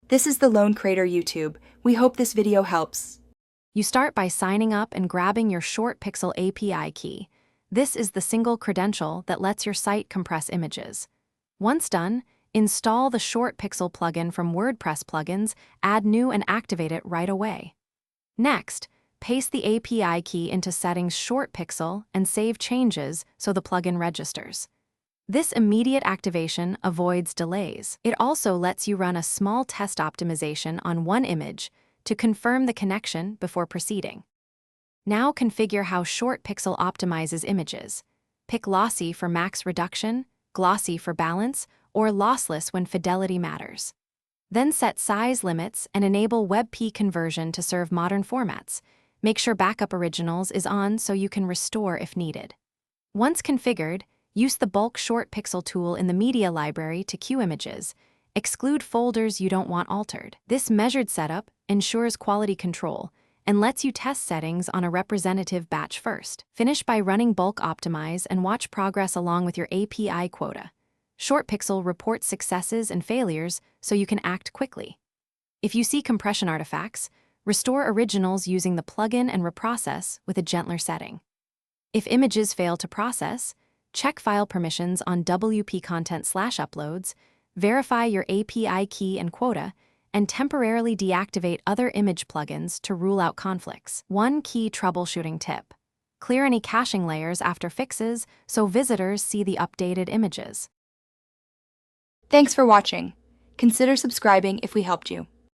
This is the Lone Crater YouTube. We hope this video helps. You start by signing up and grabbing your Shortpixel API key. This is the single credential that lets your site compress images. Once done, install the Shortpixel plugin from WordPress plugins, add new and activate it right away. Next, paste the API key into Settings Shortpixel and save changes so the plugin registers. This immediate activation avoids delays. It also lets you run a small test optimization on one image to confirm the connection before proceeding. Now configure how Shortpixel optimizes images. Pick lossy for max reduction, glossy for balance, or lossless when fidelity matters. Then set size limits and enable WebP conversion to serve modern formats. Make sure Backup Originals is on so you can restore if needed. Once configured, use the bulk Shortpixel tool in the media library to queue images. Exclude folders you don't want altered. This measured setup ensures quality control and lets you test settings on a representative batch first. Finish by running bulk optimize and watch progress along with your API quota. Shortpixel reports successes and failures so you can act quickly. If you see compression artifacts, restore originals using the plugin and reprocess with a gentler setting. If images fail to process, check file permissions on WP content/uploads, verify your API key and quota, and temporarily deactivate other image plugins to rule out conflicts. One key troubleshooting tip: clear any caching layers after fixes so visitors see the updated images. Thanks for watching. Consider subscribing if we helped you.